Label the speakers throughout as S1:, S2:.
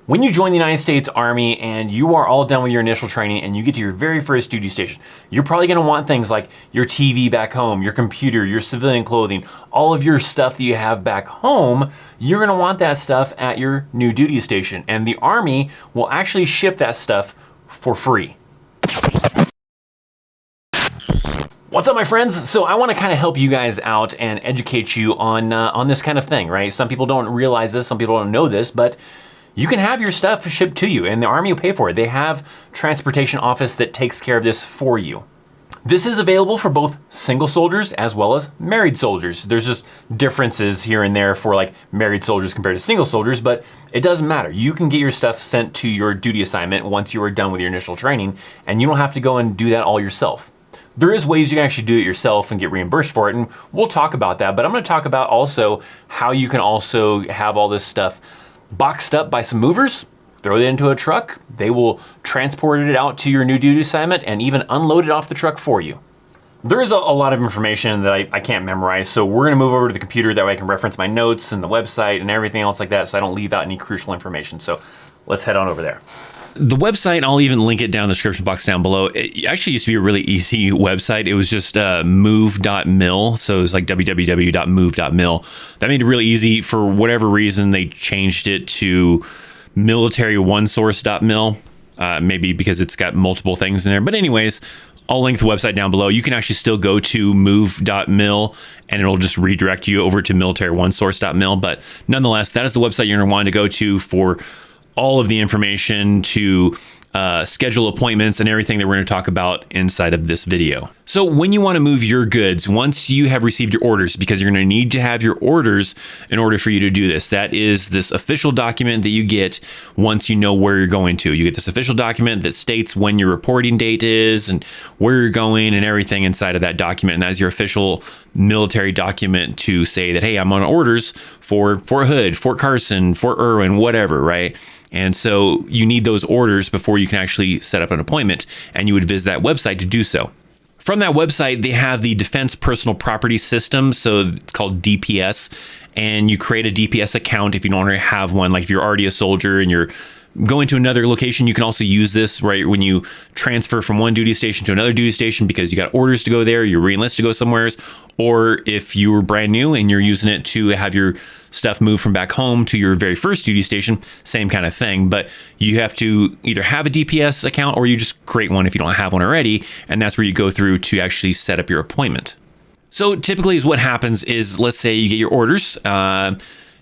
S1: When you join the United States Army and you are all done with your initial training and you get to your very first duty station, you're probably gonna want things like your TV back home, your computer, your civilian clothing, all of your stuff that you have back home. You're gonna want that stuff at your new duty station, and the Army will actually ship that stuff for free. What's up, my friends? So I want to kind of help you guys out and educate you on this kind of thing, right? Some people don't realize this, some people don't know this, but you can have your stuff shipped to you and the Army will pay for it. They have transportation office that takes care of this for you. This is available for both single soldiers as well as married soldiers. There's just differences here and there for like married soldiers compared to single soldiers, but it doesn't matter. You can get your stuff sent to your duty assignment once you are done with your initial training, and you don't have to go and do that all yourself. There is ways you can actually do it yourself and get reimbursed for it, and we'll talk about that, but I'm gonna talk about also how you can also have all this stuff boxed up by some movers, throw it into a truck, they will transport it out to your new duty assignment and even unload it off the truck for you. There is a lot of information that I can't memorize, so we're gonna move over to the computer, that way I can reference my notes and the website and everything else like that so I don't leave out any crucial information. So let's head on over there. The website, I'll even link it down in the description box down below. It actually used to be a really easy website. It was just move.mil. So it was like www.move.mil. That made it really easy. For whatever reason, they changed it to military1source.mil. Maybe because it's got multiple things in there. But anyways, I'll link the website down below. You can actually still go to move.mil and it'll just redirect you over to military1source.mil. But nonetheless, that is the website you're going to want to go to for all of the information to schedule appointments and everything that we're going to talk about inside of this video. So when you want to move your goods, once you have received your orders, because you're going to need to have your orders in order for you to do this, that is this official document that you get once you know where you're going to. You get this official document that states when your reporting date is and where you're going and everything inside of that document. And that's your official military document to say that, hey, I'm on orders for Fort Hood, Fort Carson, Fort Irwin, whatever, right? And so you need those orders before you can actually set up an appointment, and you would visit that website to do so. From that website, they have the Defense Personal Property System, so it's called DPS, and you create a DPS account if you don't already have one. Like if you're already a soldier and you're going to another location, you can also use this right when you transfer from one duty station to another duty station because you got orders to go there, you're re-enlisted to go somewhere, or if you were brand new and you're using it to have your stuff moved from back home to your very first duty station, same kind of thing. But you have to either have a DPS account or you just create one if you don't have one already, and that's where you go through to actually set up your appointment. So typically is what happens is, let's say you get your orders,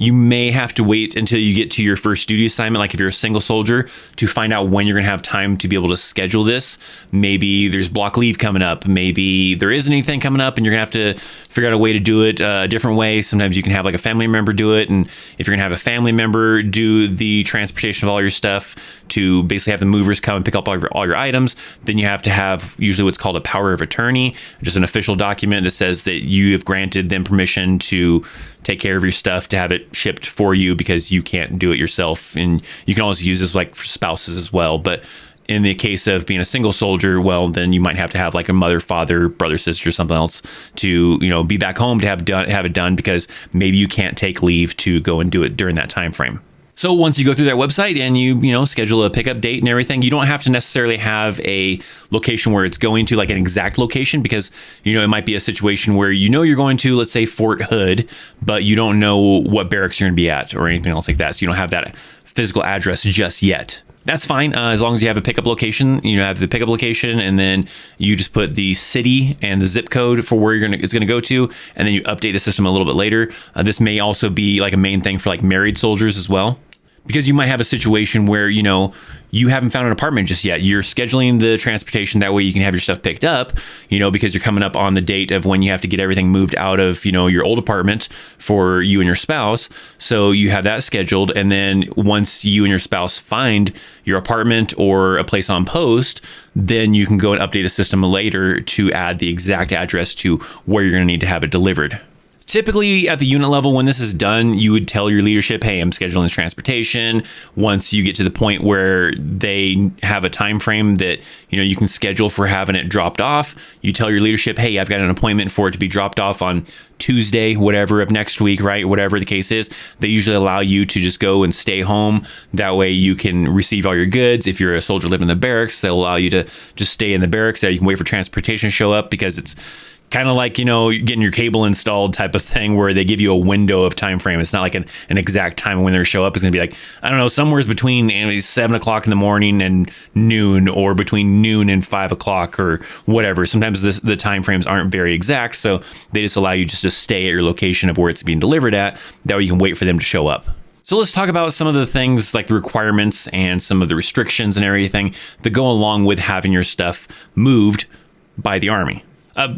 S1: you may have to wait until you get to your first duty assignment, like if you're a single soldier, to find out when you're gonna have time to be able to schedule this. Maybe there's block leave coming up. Maybe there isn't anything coming up and you're gonna have to figure out a way to do it a different way. Sometimes you can have like a family member do it. And if you're gonna have a family member do the transportation of all your stuff to basically have the movers come and pick up all your items, then you have to have usually what's called a power of attorney, just an official document that says that you have granted them permission to take care of your stuff, to have it shipped for you because you can't do it yourself. And you can also use this like for spouses as well. But in the case of being a single soldier, well, then you might have to have like a mother, father, brother, sister, something else to, be back home to have it done because maybe you can't take leave to go and do it during that time frame. So once you go through that website and you schedule a pickup date and everything, you don't have to necessarily have a location where it's going to, like an exact location, because it might be a situation where you're going to, let's say, Fort Hood, but you don't know what barracks you're going to be at or anything else like that. So you don't have that physical address just yet. That's fine, as long as you have a pickup location. You have the pickup location, and then you just put the city and the zip code for where it's gonna go to, and then you update the system a little bit later. This may also be like a main thing for like married soldiers as well, because you might have a situation where you haven't found an apartment just yet. You're scheduling the transportation, that way you can have your stuff picked up, because you're coming up on the date of when you have to get everything moved out of, your old apartment for you and your spouse. So you have that scheduled. And then once you and your spouse find your apartment or a place on post, then you can go and update the system later to add the exact address to where you're going to need to have it delivered. Typically at the unit level, when this is done, you would tell your leadership, hey, I'm scheduling this transportation. Once you get to the point where they have a time frame that you can schedule for having it dropped off, you tell your leadership, hey, I've got an appointment for it to be dropped off on Tuesday, whatever of next week, right? Whatever the case is, they usually allow you to just go and stay home. That way you can receive all your goods. If you're a soldier living in the barracks, they'll allow you to just stay in the barracks there. You can wait for transportation to show up, because it's kind of like, getting your cable installed type of thing, where they give you a window of time frame. It's not like an exact time when they show up. It's going to be like, I don't know, somewhere's between 7 o'clock in the morning and noon, or between noon and 5 o'clock or whatever. Sometimes the time frames aren't very exact. So they just allow you just to stay at your location of where it's being delivered at. That way you can wait for them to show up. So let's talk about some of the things, like the requirements and some of the restrictions and everything that go along with having your stuff moved by the Army.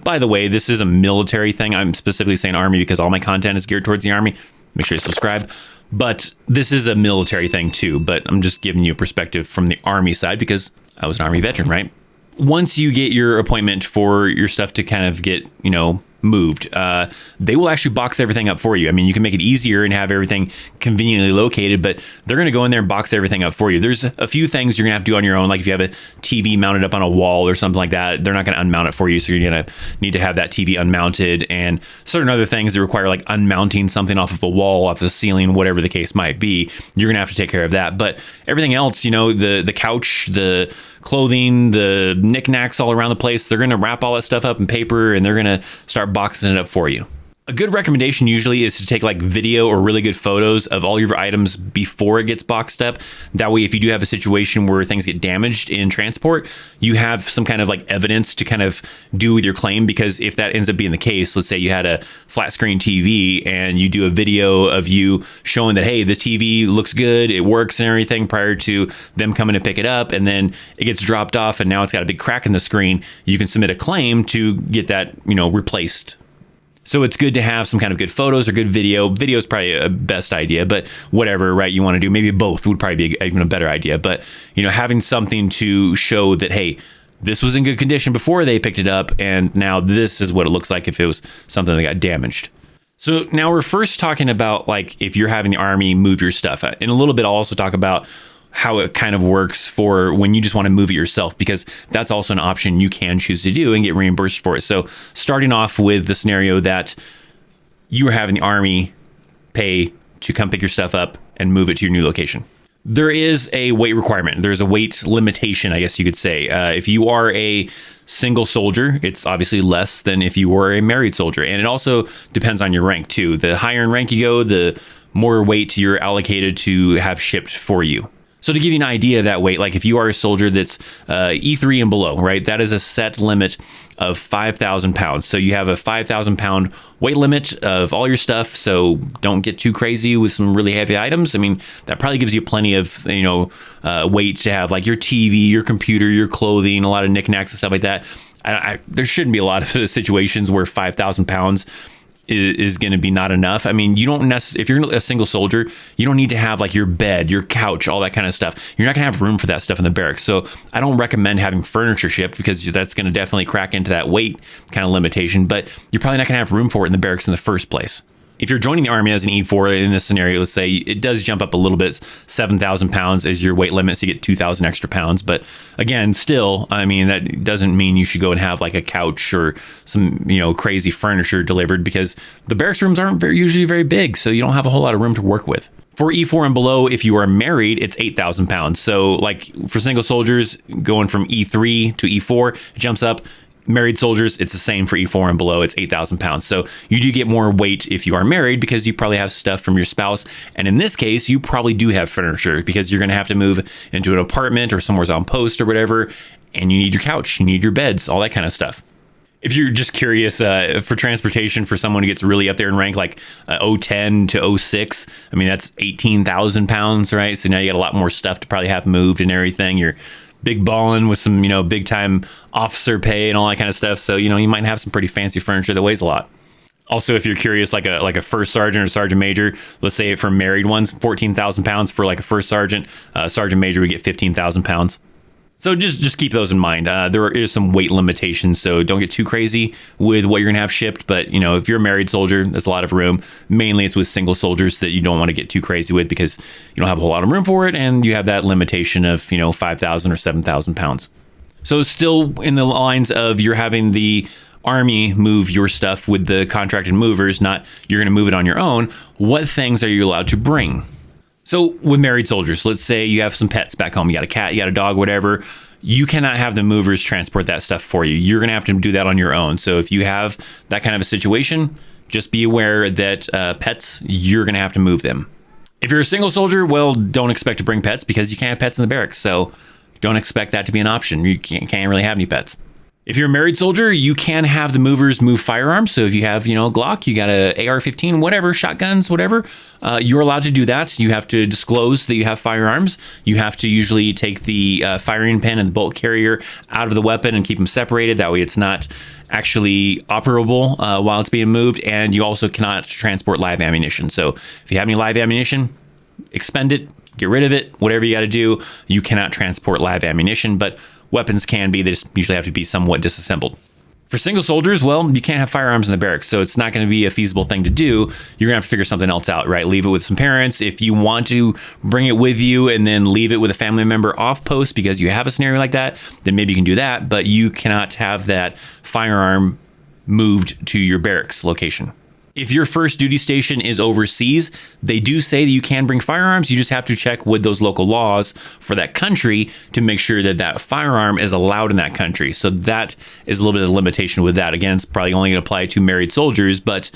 S1: By the way, this is a military thing. I'm specifically saying Army because all my content is geared towards the Army. Make sure you subscribe. But this is a military thing too. But I'm just giving you a perspective from the Army side, because I was an Army veteran, right? Once you get your appointment for your stuff to kind of get, moved, they will actually box everything up for you. I mean, you can make it easier and have everything conveniently located, but they're going to go in there and box everything up for you. There's a few things you're going to have to do on your own. Like if you have a TV mounted up on a wall or something like that, they're not going to unmount it for you. So you're going to need to have that TV unmounted, and certain other things that require like unmounting something off of a wall, off the ceiling, whatever the case might be. You're going to have to take care of that. But everything else, the couch, the clothing, the knickknacks all around the place, they're going to wrap all that stuff up in paper, and they're going to start boxing it up for you. A good recommendation usually is to take like video or really good photos of all your items before it gets boxed up. That way, if you do have a situation where things get damaged in transport, you have some kind of like evidence to kind of do with your claim. Because if that ends up being the case, let's say you had a flat screen TV and you do a video of you showing that, hey, the TV looks good, it works and everything, prior to them coming to pick it up, and then it gets dropped off and now it's got a big crack in the screen, you can submit a claim to get that, replaced. So it's good to have some kind of good photos or good video. Video is probably a best idea, but whatever, right, you want to do, maybe both would probably be even a better idea. But, having something to show that, hey, this was in good condition before they picked it up, and now this is what it looks like if it was something that got damaged. So now we're first talking about like if you're having the Army move your stuff. In a little bit, I'll also talk about how it kind of works for when you just want to move it yourself, because that's also an option you can choose to do and get reimbursed for it. So starting off with the scenario that you are having the Army pay to come pick your stuff up and move it to your new location. There is a weight requirement. There's a weight limitation, I guess you could say. If you are a single soldier, it's obviously less than if you were a married soldier. And it also depends on your rank too. The higher in rank you go, the more weight you're allocated to have shipped for you. So to give you an idea of that weight, like if you are a soldier that's E3 and below, right, that is a set limit of 5,000 pounds. So you have a 5,000 pound weight limit of all your stuff. So don't get too crazy with some really heavy items. I mean, that probably gives you plenty of, weight to have like your TV, your computer, your clothing, a lot of knickknacks and stuff like that. There shouldn't be a lot of situations where 5,000 pounds is going to be not enough. I mean, you don't necessarily, if you're a single soldier, you don't need to have like your bed, your couch, all that kind of stuff. You're not going to have room for that stuff in the barracks. So I don't recommend having furniture shipped, because that's going to definitely crack into that weight kind of limitation, but you're probably not going to have room for it in the barracks in the first place. If you're joining the Army as an E4 in this scenario, let's say it does jump up a little bit, 7,000 pounds is your weight limit, so you get 2,000 extra pounds. But again, still, I mean, that doesn't mean you should go and have like a couch or some, crazy furniture delivered, because the barracks rooms aren't usually very big, so you don't have a whole lot of room to work with. For E4 and below, if you are married, it's 8,000 pounds. So like for single soldiers, going from E3 to E4, it jumps up. Married soldiers, it's the same for E4 and below. It's 8,000 pounds. So you do get more weight if you are married, because you probably have stuff from your spouse. And in this case, you probably do have furniture, because you're going to have to move into an apartment or somewhere's on post or whatever. And you need your couch, you need your beds, all that kind of stuff. If you're just curious, for transportation for someone who gets really up there in rank, like 010 to 06, I mean, that's 18,000 pounds, right? So now you got a lot more stuff to probably have moved and everything. You're big balling with some, big time officer pay and all that kind of stuff. So, you might have some pretty fancy furniture that weighs a lot. Also, if you're curious, like a first sergeant or sergeant major, let's say for married ones, 14,000 pounds. For like a first sergeant, sergeant major would get 15,000 pounds. So just keep those in mind. There is some weight limitations, so don't get too crazy with what you're going to have shipped. But, if you're a married soldier, there's a lot of room. Mainly it's with single soldiers that you don't want to get too crazy with, because you don't have a whole lot of room for it, and you have that limitation of, 5,000 or 7,000 pounds. So still in the lines of you're having the Army move your stuff with the contracted movers, not you're going to move it on your own, what things are you allowed to bring? So with married soldiers, let's say you have some pets back home. You got a cat, you got a dog, whatever. You cannot have the movers transport that stuff for you. You're going to have to do that on your own. So if you have that kind of a situation, just be aware that pets, you're going to have to move them. If you're a single soldier, well, don't expect to bring pets because you can't have pets in the barracks. So don't expect that to be an option. You can't really have any pets. If you're a married soldier, you can have the movers move firearms. So if you have, a Glock, you got a AR-15, whatever, shotguns, whatever, you're allowed to do that. You have to disclose that you have firearms. You have to usually take the firing pin and the bolt carrier out of the weapon and keep them separated. That way it's not actually operable while it's being moved. And you also cannot transport live ammunition. So if you have any live ammunition, expend it, get rid of it, whatever you got to do. You cannot transport live ammunition, but weapons can be. They just usually have to be somewhat disassembled. For single soldiers, well, you can't have firearms in the barracks, so it's not going to be a feasible thing to do. You're going to have to figure something else out, right? Leave it with some parents. If you want to bring it with you and then leave it with a family member off post because you have a scenario like that, then maybe you can do that, but you cannot have that firearm moved to your barracks location. If your first duty station is overseas, they do say that you can bring firearms. You just have to check with those local laws for that country to make sure that that firearm is allowed in that country. So that is a little bit of a limitation with that. Again, it's probably only going to apply to married soldiers, but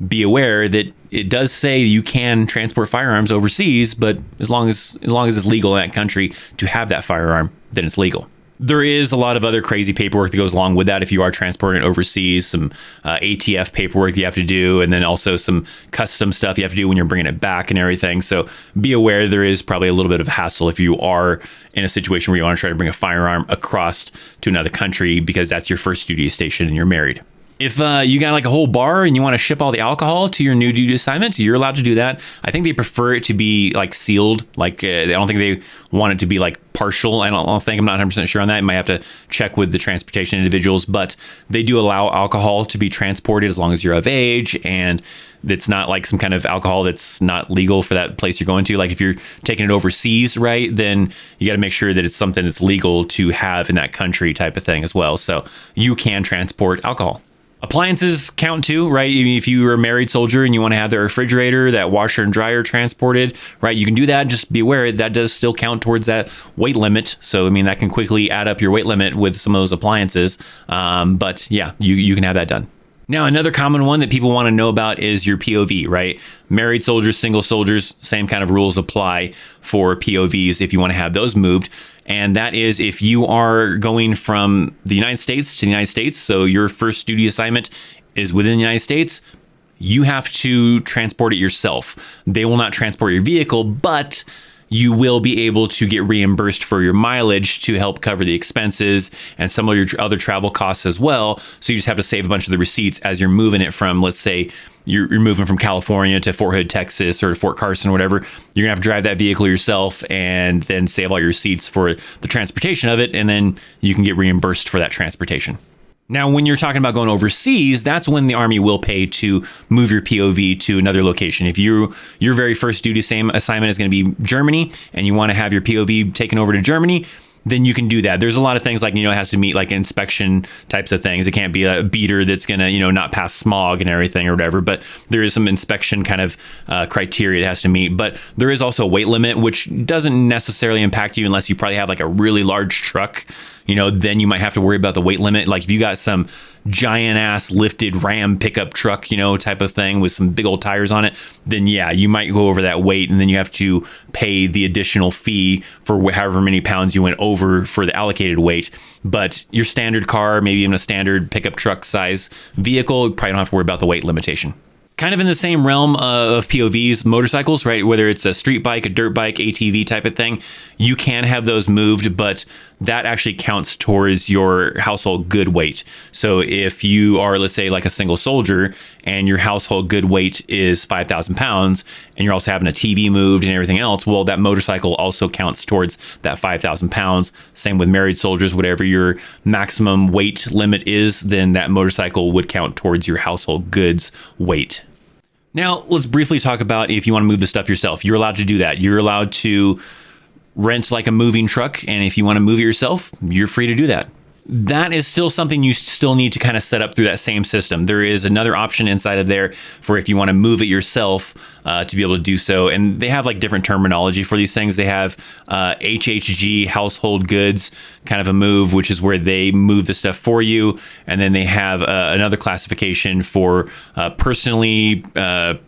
S1: be aware that it does say you can transport firearms overseas, but as long as it's legal in that country to have that firearm, then it's legal. There is a lot of other crazy paperwork that goes along with that if you are transporting it overseas, some ATF paperwork you have to do, and then also some custom stuff you have to do when you're bringing it back and everything. So be aware there is probably a little bit of hassle if you are in a situation where you want to try to bring a firearm across to another country because that's your first duty station and you're married. If you got like a whole bar and you want to ship all the alcohol to your new duty assignment, you're allowed to do that. I think they prefer it to be like sealed. Like I don't think they want it to be like partial. I don't think, I'm not 100% sure on that. You might have to check with the transportation individuals, but they do allow alcohol to be transported as long as you're of age and it's not like some kind of alcohol that's not legal for that place you're going to. Like if you're taking it overseas, right, then you got to make sure that it's something that's legal to have in that country type of thing as well. So you can transport alcohol. Appliances count too, right? If you are a married soldier and you want to have the refrigerator, that washer and dryer transported, right? You can do that. Just be aware that does still count towards that weight limit. So, that can quickly add up your weight limit with some of those appliances. But yeah, you can have that done. Now, another common one that people want to know about is your POV, right? Married soldiers, single soldiers, same kind of rules apply for POVs if you want to have those moved. And that is if you are going from the United States to the United States, so your first duty assignment is within the United States, you have to transport it yourself. They will not transport your vehicle, but you will be able to get reimbursed for your mileage to help cover the expenses and some of your other travel costs as well. So you just have to save a bunch of the receipts as you're moving it from, let's say, you're moving from California to Fort Hood, Texas, or to Fort Carson, or whatever. You're gonna have to drive that vehicle yourself and then save all your receipts for the transportation of it, and then you can get reimbursed for that transportation. Now, when you're talking about going overseas, that's when the Army will pay to move your POV to another location. If your very first duty assignment is going to be Germany and you want to have your POV taken over to Germany, then you can do that. There's a lot of things like, it has to meet like inspection types of things. It can't be a beater that's going to, not pass smog and everything or whatever, but there is some inspection kind of criteria it has to meet. But there is also a weight limit, which doesn't necessarily impact you unless you probably have like a really large truck. Then you might have to worry about the weight limit. Like if you got some giant ass lifted Ram pickup truck, type of thing with some big old tires on it, then yeah, you might go over that weight and then you have to pay the additional fee for however many pounds you went over for the allocated weight. But your standard car, maybe even a standard pickup truck size vehicle, you probably don't have to worry about the weight limitation. Kind of in the same realm of POVs, motorcycles, right? Whether it's a street bike, a dirt bike, ATV type of thing, you can have those moved, but that actually counts towards your household good weight. So if you are, let's say, like a single soldier and your household good weight is 5,000 pounds and you're also having a TV moved and everything else, well, that motorcycle also counts towards that 5,000 pounds. Same with married soldiers, whatever your maximum weight limit is, then that motorcycle would count towards your household goods weight. Now, let's briefly talk about if you want to move the stuff yourself. You're allowed to do that. You're allowed to rent like a moving truck, and if you want to move it yourself, you're free to do that. that is still something you still need to kind of set up through that same system. There is another option inside of there for if you want to move it yourself to be able to do so. And they have like different terminology for these things. They have HHG, household goods, kind of a move, which is where they move the stuff for you. And then they have another classification for personally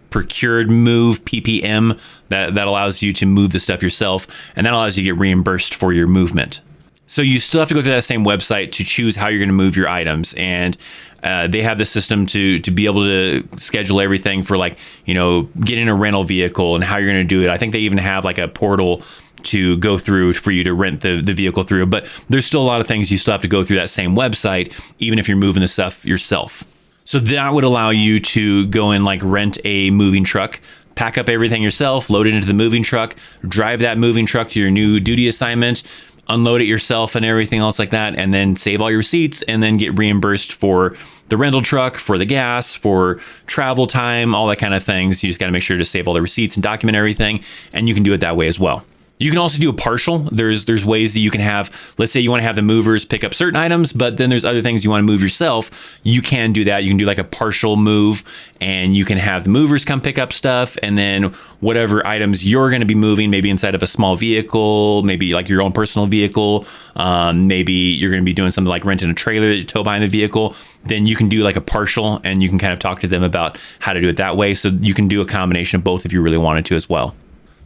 S1: procured move, PPM, that allows you to move the stuff yourself. And that allows you to get reimbursed for your movement. So you still have to go through that same website to choose how you're going to move your items. And they have the system to be able to schedule everything for, like, you know, getting a rental vehicle and how you're going to do it. I think they even have like a portal to go through for you to rent the vehicle through. But there's still a lot of things you still have to go through that same website, even if you're moving the stuff yourself. So that would allow you to go and like rent a moving truck, pack up everything yourself, load it into the moving truck, drive that moving truck to your new duty assignment, unload it yourself and everything else like that, and then save all your receipts and then get reimbursed for the rental truck, for the gas, for travel time, all that kind of things. You just got to make sure to save all the receipts and document everything, and you can do it that way as well. You can also do a partial. There's ways that you can have, let's say you want to have the movers pick up certain items, but then there's other things you want to move yourself. You can do that. You can do like a partial move, and you can have the movers come pick up stuff, and then whatever items you're going to be moving, maybe inside of a small vehicle, maybe like your own personal vehicle, maybe you're going to be doing something like renting a trailer that you tow behind the vehicle, then you can do like a partial, and you can kind of talk to them about how to do it that way. So you can do a combination of both if you really wanted to as well.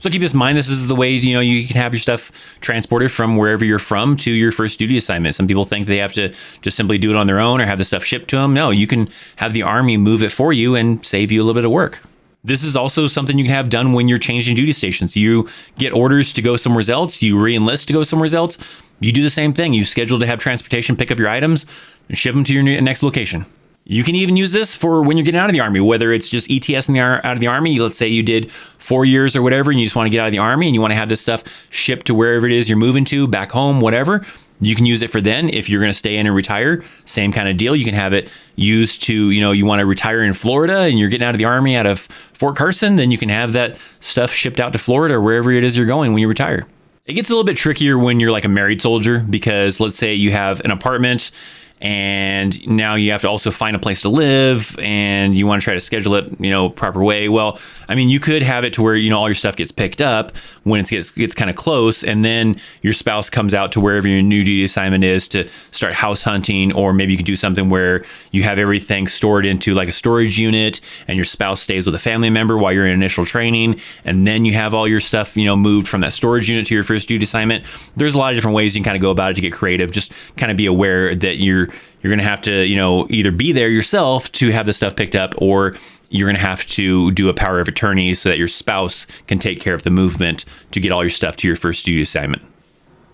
S1: So keep this in mind. This is the way, you know, you can have your stuff transported from wherever you're from to your first duty assignment. Some people think they have to just simply do it on their own or have the stuff shipped to them. No, you can have the Army move it for you and save you a little bit of work. This is also something you can have done when you're changing duty stations. You get orders to go somewhere else. You re-enlist to go somewhere else. You do the same thing. You schedule to have transportation pick up your items and ship them to your next location. You can even use this for when you're getting out of the Army, whether it's just ETS out of the Army. Let's say you did 4 years or whatever, and you just want to get out of the Army and you want to have this stuff shipped to wherever it is you're moving to, back home, whatever. You can use it for then. If you're going to stay in and retire, same kind of deal. You can have it used to, you know, you want to retire in Florida and you're getting out of the Army out of Fort Carson, then you can have that stuff shipped out to Florida or wherever it is you're going when you retire. It gets a little bit trickier when you're like a married soldier, because let's say you have an apartment and now you have to also find a place to live and you want to try to schedule it, you know, proper way. Well, I mean, you could have it to where, you know, all your stuff gets picked up when it gets kind of close, and then your spouse comes out to wherever your new duty assignment is to start house hunting. Or maybe you could do something where you have everything stored into like a storage unit and your spouse stays with a family member while you're in initial training, and then you have all your stuff, you know, moved from that storage unit to your first duty assignment. There's a lot of different ways you can kind of go about it to get creative. Just kind of be aware that you're going to have to, you know, either be there yourself to have the stuff picked up, or you're going to have to do a power of attorney so that your spouse can take care of the movement to get all your stuff to your first duty assignment.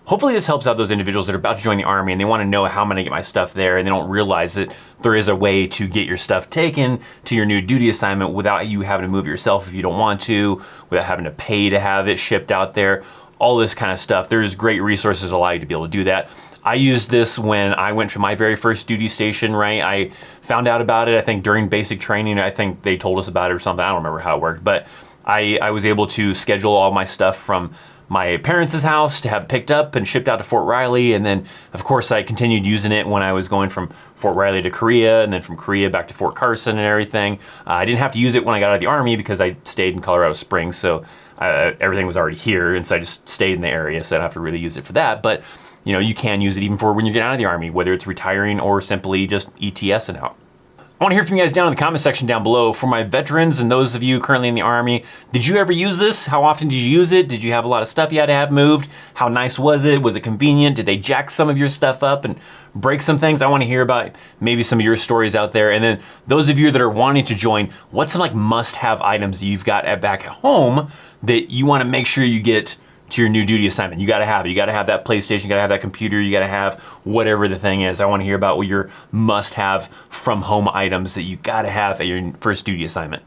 S1: Hopefully this helps out those individuals that are about to join the Army and they want to know how I'm going to get my stuff there, and they don't realize that there is a way to get your stuff taken to your new duty assignment without you having to move it yourself if you don't want to, without having to pay to have it shipped out there, all this kind of stuff. There's great resources that allow you to be able to do that. I used this when I went to my very first duty station, right? I found out about it, I think, during basic training. I think they told us about it or something. I don't remember how it worked, but I was able to schedule all my stuff from my parents' house to have picked up and shipped out to Fort Riley. And then, of course, I continued using it when I was going from Fort Riley to Korea, and then from Korea back to Fort Carson and everything. I didn't have to use it when I got out of the Army because I stayed in Colorado Springs, so everything was already here, and so I just stayed in the area, so I don't have to really use it for that. But you know, you can use it even for when you get out of the Army, whether it's retiring or simply just ETSing out. I want to hear from you guys down in the comment section down below. For my veterans and those of you currently in the Army, did you ever use this? How often did you use it? Did you have a lot of stuff you had to have moved? How nice was it? Was it convenient? Did they jack some of your stuff up and break some things? I want to hear about maybe some of your stories out there. And then those of you that are wanting to join, what's some like must-have items that you've got back at home that you want to make sure you get to your new duty assignment? You gotta have it. You gotta have that PlayStation, you gotta have that computer, you gotta have whatever the thing is. I wanna hear about what your must-have from home items that you gotta have at your first duty assignment.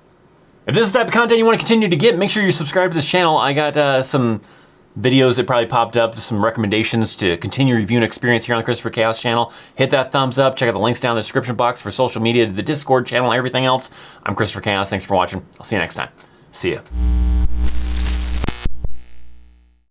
S1: If this is the type of content you wanna continue to get, make sure you're subscribed to this channel. I got some videos that probably popped up, some recommendations to continue reviewing experience here on the Christopher Chaos channel. Hit that thumbs up, check out the links down in the description box for social media, the Discord channel, everything else. I'm Christopher Chaos, thanks for watching. I'll see you next time. See ya.